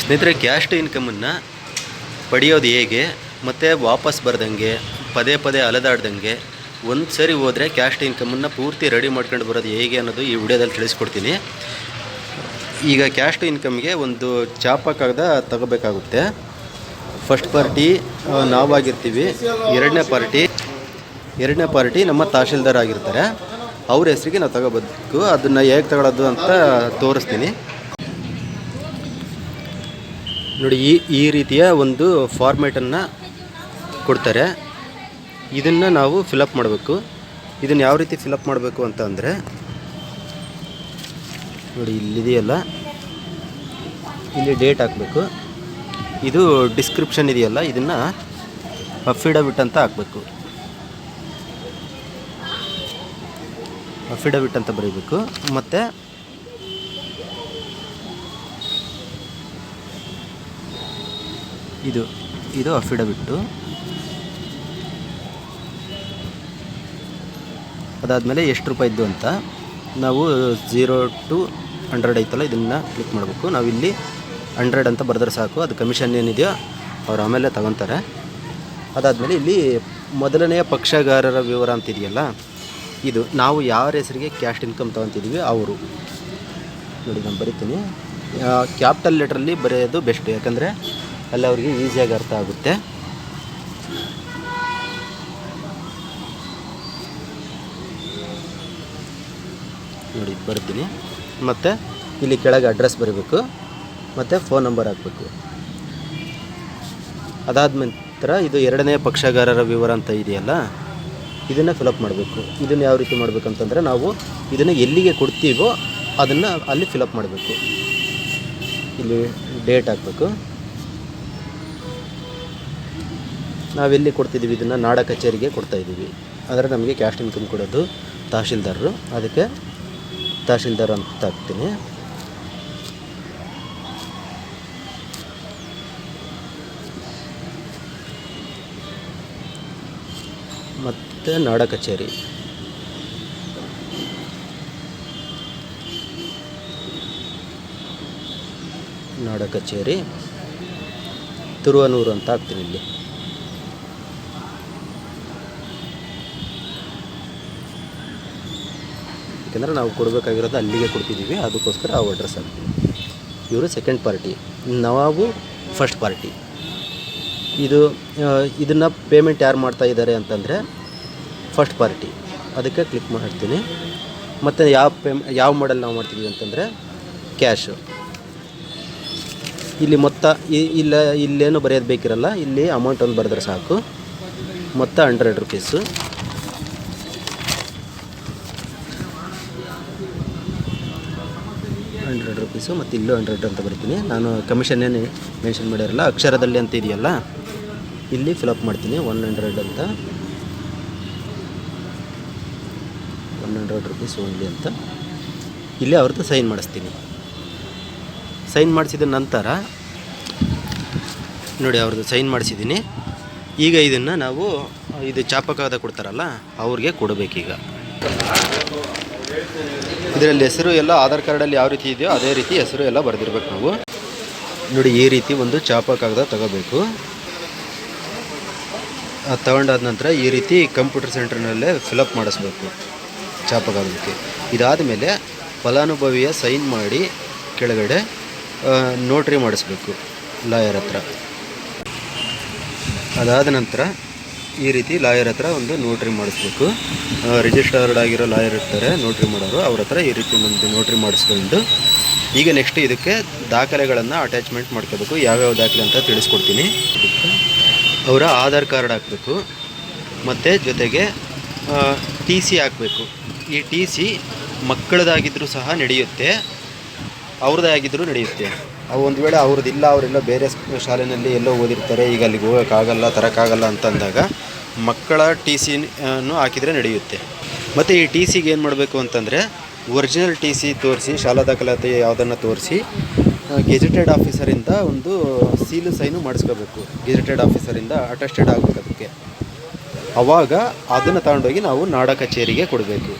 ಸ್ನೇಹಿತರೆ, ಕ್ಯಾಸ್ಟ್ ಇನ್ಕಮನ್ನು ಪಡೆಯೋದು ಹೇಗೆ ಮತ್ತು ವಾಪಸ್ ಬರ್ದಂಗೆ ಪದೇ ಪದೇ ಅಲೆದಾಡ್ದಂಗೆ ಒಂದು ಸರಿ ಹೋದರೆ ಕ್ಯಾಸ್ಟ್ ಇನ್ಕಮನ್ನು ಪೂರ್ತಿ ರೆಡಿ ಮಾಡ್ಕೊಂಡು ಬರೋದು ಹೇಗೆ ಅನ್ನೋದು ಈ ವಿಡಿಯೋದಲ್ಲಿ ತಿಳಿಸ್ಕೊಡ್ತೀನಿ. ಈಗ ಕ್ಯಾಸ್ಟ್ ಇನ್ಕಮ್ಗೆ ಒಂದು ಚಾಪ ಕಾಗದ ತಗೋಬೇಕಾಗುತ್ತೆ. ಫಸ್ಟ್ ಪಾರ್ಟಿ ನಾವಾಗಿರ್ತೀವಿ, ಎರಡನೇ ಪಾರ್ಟಿ ನಮ್ಮ ತಹಶೀಲ್ದಾರ್ ಆಗಿರ್ತಾರೆ. ಅವ್ರ ಹೆಸರಿಗೆ ನಾವು ತಗೋಬೇಕು. ಅದನ್ನು ಹೇಗೆ ತಗೊಳ್ಳೋದು ಅಂತ ತೋರಿಸ್ತೀನಿ ನೋಡಿ. ಈ ರೀತಿಯ ಒಂದು ಫಾರ್ಮೇಟನ್ನು ಕೊಡ್ತಾರೆ. ಇದನ್ನು ನಾವು ಫಿಲಪ್ ಮಾಡಬೇಕು. ಇದನ್ನು ಯಾವ ರೀತಿ ಫಿಲಪ್ ಮಾಡಬೇಕು ಅಂತ ಅಂದರೆ ನೋಡಿ, ಇಲ್ಲಿದೆಯಲ್ಲ, ಇಲ್ಲಿ ಡೇಟ್ ಹಾಕಬೇಕು. ಇದು ಡಿಸ್ಕ್ರಿಪ್ಷನ್ ಇದೆಯಲ್ಲ, ಇದನ್ನು ಅಫಿಡವಿಟ್ ಅಂತ ಹಾಕಬೇಕು. ಅಫಿಡವಿಟ್ ಅಂತ ಬರೀಬೇಕು. ಮತ್ತು ಇದು ಅಫಿಡವಿಟ್ಟು. ಅದಾದಮೇಲೆ ಎಷ್ಟು ರೂಪಾಯಿದ್ದು ಅಂತ ನಾವು 0 to 100 ಐತಲ್ಲ, ಇದನ್ನು ಕ್ಲಿಕ್ ಮಾಡಬೇಕು. ನಾವಿಲ್ಲಿ 100 ಅಂತ ಬರೆದ್ರೆ ಸಾಕು. ಅದು ಕಮಿಷನ್ ಏನಿದೆಯೋ ಅವ್ರು ಆಮೇಲೆ ತಗೊತಾರೆ. ಅದಾದಮೇಲೆ ಇಲ್ಲಿ ಮೊದಲನೆಯ ಪಕ್ಷಗಾರರ ವಿವರ ಅಂತಿದೆಯಲ್ಲ, ಇದು ನಾವು ಯಾರ ಹೆಸರಿಗೆ ಕ್ಯಾಸ್ಟ್ ಇನ್ಕಮ್ ತೊಗೊತಿದ್ದೀವಿ ಅವರು. ನೋಡಿ, ನಾನು ಬರಿತೀನಿ. ಕ್ಯಾಪಿಟಲ್ ಲೆಟ್ರಲ್ಲಿ ಬರೆಯೋದು ಬೆಸ್ಟ್, ಯಾಕಂದರೆ ಅಲ್ಲಿ ಅವ್ರಿಗೆ ಈಸಿಯಾಗಿ ಅರ್ಥ ಆಗುತ್ತೆ. ನೋಡಿ, ಬರ್ತೀನಿ. ಮತ್ತು ಇಲ್ಲಿ ಕೆಳಗೆ ಅಡ್ರೆಸ್ ಬರೀಬೇಕು ಮತ್ತು ಫೋನ್ ನಂಬರ್ ಹಾಕಬೇಕು. ಅದಾದ ನಂತರ ಇದು ಎರಡನೇ ಪಕ್ಷಗಾರರ ವಿವರ ಅಂತ ಇದೆಯಲ್ಲ, ಇದನ್ನು ಫಿಲಪ್ ಮಾಡಬೇಕು. ಇದನ್ನು ಯಾವ ರೀತಿ ಮಾಡಬೇಕಂತಂದರೆ, ನಾವು ಇದನ್ನು ಎಲ್ಲಿಗೆ ಕೊಡ್ತೀವೋ ಅದನ್ನು ಅಲ್ಲಿ ಫಿಲಪ್ ಮಾಡಬೇಕು. ಇಲ್ಲಿ ಡೇಟ್ ಹಾಕಬೇಕು. ನಾವೆಲ್ಲಿ ಕೊಡ್ತಿದ್ದೀವಿ, ಇದನ್ನು ನಾಡ ಕಚೇರಿಗೆ ಕೊಡ್ತಾಯಿದ್ದೀವಿ. ಅಂದರೆ ನಮಗೆ ಕ್ಯಾಸ್ಟ್ ಇನ್ಕಮ್ ಕೊಡೋದು ತಹಶೀಲ್ದಾರರು, ಅದಕ್ಕೆ ತಹಶೀಲ್ದಾರ್ ಅಂತ ಹಾಕ್ತೀನಿ. ಮತ್ತು ನಾಡ ಕಚೇರಿ, ತುರುವನೂರು ಅಂತ ಹಾಕ್ತೀನಿ ಇಲ್ಲಿ. ಯಾಕೆಂದರೆ ನಾವು ಕೊಡಬೇಕಾಗಿರೋದು ಅಲ್ಲಿಗೆ ಕೊಡ್ತಿದ್ದೀವಿ, ಅದಕ್ಕೋಸ್ಕರ ಆ ಅಡ್ರೆಸ್ ಹಾಕ್ತೀವಿ. ಇವರು ಸೆಕೆಂಡ್ ಪಾರ್ಟಿ, ನಾವು ಫಸ್ಟ್ ಪಾರ್ಟಿ. ಇದನ್ನು ಪೇಮೆಂಟ್ ಯಾರು ಮಾಡ್ತಾ ಇದ್ದಾರೆ ಅಂತಂದರೆ ಫಸ್ಟ್ ಪಾರ್ಟಿ, ಅದಕ್ಕೆ ಕ್ಲಿಕ್ ಮಾಡ್ತೀನಿ. ಮತ್ತು ಯಾವ ಮಾಡೆಲ್ ನಾವು ಮಾಡ್ತಿದ್ದೀವಿ ಅಂತಂದರೆ ಕ್ಯಾಶು. ಇಲ್ಲಿ ಮೊತ್ತ ಇಲ್ಲೇನು ಬರೆಯೋದು ಬೇಕಿರಲ್ಲ, ಇಲ್ಲಿ ಅಮೌಂಟ್ ಒಂದು ಬರೆದ್ರೆ ಸಾಕು. ಮೊತ್ತ 100 ರೂಪೀಸು. ಮತ್ತು ಇಲ್ಲೂ 100 ಅಂತ ಬರ್ತೀನಿ. ನಾನು ಕಮಿಷನ್ ಏನು ಮೆನ್ಷನ್ ಮಾಡಿರಲ್ಲ, ಅಕ್ಷರದಲ್ಲಿ ಅಂತ ಇದೆಯಲ್ಲ, ಇಲ್ಲಿ ಫಿಲಪ್ ಮಾಡ್ತೀನಿ 100 ಅಂತ. 100 ರೂಪೀಸ್ ಓನ್ಲಿ ಅಂತ ಇಲ್ಲಿ ಅವ್ರದ್ದು ಸೈನ್ ಮಾಡಿಸ್ತೀನಿ. ಸೈನ್ ಮಾಡಿಸಿದ ನಂತರ ನೋಡಿ, ಅವ್ರದ್ದು ಸೈನ್ ಮಾಡಿಸಿದ್ದೀನಿ. ಈಗ ಇದನ್ನು ನಾವು ಇದು ಚಾಪಕಾದ ಕೊಡ್ತಾರಲ್ಲ ಅವ್ರಿಗೆ ಕೊಡಬೇಕೀಗ. ಇದರಲ್ಲಿ ಹೆಸರು ಎಲ್ಲ ಆಧಾರ್ ಕಾರ್ಡಲ್ಲಿ ಯಾವ ರೀತಿ ಇದೆಯೋ ಅದೇ ರೀತಿ ಹೆಸರು ಎಲ್ಲ ಬರೆದಿರ್ಬೇಕು ನಾವು. ನೋಡಿ, ಈ ರೀತಿ ಒಂದು ಚಾಪ ಕಾಗದ ತಗೋಬೇಕು. ಅದು ತಗೊಂಡಾದ ನಂತರ ಈ ರೀತಿ ಕಂಪ್ಯೂಟರ್ ಸೆಂಟರ್ನಲ್ಲೇ ಫಿಲಪ್ ಮಾಡಿಸ್ಬೇಕು ಚಾಪ ಕಾಗದಕ್ಕೆ. ಇದಾದ ಮೇಲೆ ಫಲಾನುಭವಿಯ ಸೈನ್ ಮಾಡಿ ಕೆಳಗಡೆ ನೋಟ್ರಿ ಮಾಡಿಸ್ಬೇಕು ಲಾಯರ್ ಹತ್ರ. ಅದಾದ ನಂತರ ಈ ರೀತಿ ಲಾಯರ್ ಹತ್ರ ಒಂದು ನೋಟ್ರಿ ಮಾಡಿಸ್ಬೇಕು. ರಿಜಿಸ್ಟರ್ಡ್ ಆಗಿರೋ ಲಾಯರ್ ಇರ್ತಾರೆ, ನೋಟ್ರಿ ಮಾಡೋರು, ಅವ್ರ ಹತ್ರ ಈ ರೀತಿ ಒಂದು ನೋಟ್ರಿ ಮಾಡಿಸ್ಕೊಂಡು ಈಗ ನೆಕ್ಸ್ಟ್ ಇದಕ್ಕೆ ದಾಖಲೆಗಳನ್ನು ಅಟ್ಯಾಚ್ಮೆಂಟ್ ಮಾಡ್ಕೋಬೇಕು. ಯಾವ್ಯಾವ ದಾಖಲೆ ಅಂತ ತಿಳಿಸ್ಕೊಡ್ತೀನಿ. ಅವರ ಆಧಾರ್ ಕಾರ್ಡ್ ಹಾಕಬೇಕು ಮತ್ತು ಜೊತೆಗೆ TC ಹಾಕಬೇಕು. ಈ TC ಮಕ್ಕಳದಾಗಿದ್ದರೂ ಸಹ ನಡೆಯುತ್ತೆ, ಅವ್ರದ್ದೇ ಆಗಿದ್ದರೂ ನಡೆಯುತ್ತೆ. ಅವು ಒಂದು ವೇಳೆ ಅವ್ರದ್ದಿಲ್ಲ, ಅವರೆಲ್ಲ ಬೇರೆ ಶಾಲೆಯಲ್ಲಿ ಎಲ್ಲೋ ಓದಿರ್ತಾರೆ, ಈಗ ಅಲ್ಲಿಗೆ ಹೋಗೋಕ್ಕಾಗಲ್ಲ, ತರೋಕ್ಕಾಗಲ್ಲ ಅಂತಂದಾಗ ಮಕ್ಕಳ TCನೂ ಹಾಕಿದರೆ ನಡೆಯುತ್ತೆ. ಮತ್ತು ಈ TCಗೆ ಏನು ಮಾಡಬೇಕು ಅಂತಂದರೆ, ಒರಿಜಿನಲ್ TC ತೋರಿಸಿ, ಶಾಲಾ ದಾಖಲಾತಿ ಯಾವುದನ್ನು ತೋರಿಸಿ ಗೆಜೆಟೆಡ್ ಆಫೀಸರಿಂದ ಒಂದು ಸೀಲು ಸೈನು ಮಾಡಿಸ್ಕೋಬೇಕು. ಗೆಜೆಟೆಡ್ ಆಫೀಸರಿಂದ ಅಟೆಸ್ಟೆಡ್ ಆಗಬೇಕು ಅದಕ್ಕೆ. ಆವಾಗ ಅದನ್ನು ತಗೊಂಡೋಗಿ ನಾವು ನಾಡ ಕಚೇರಿಗೆ ಕೊಡಬೇಕು.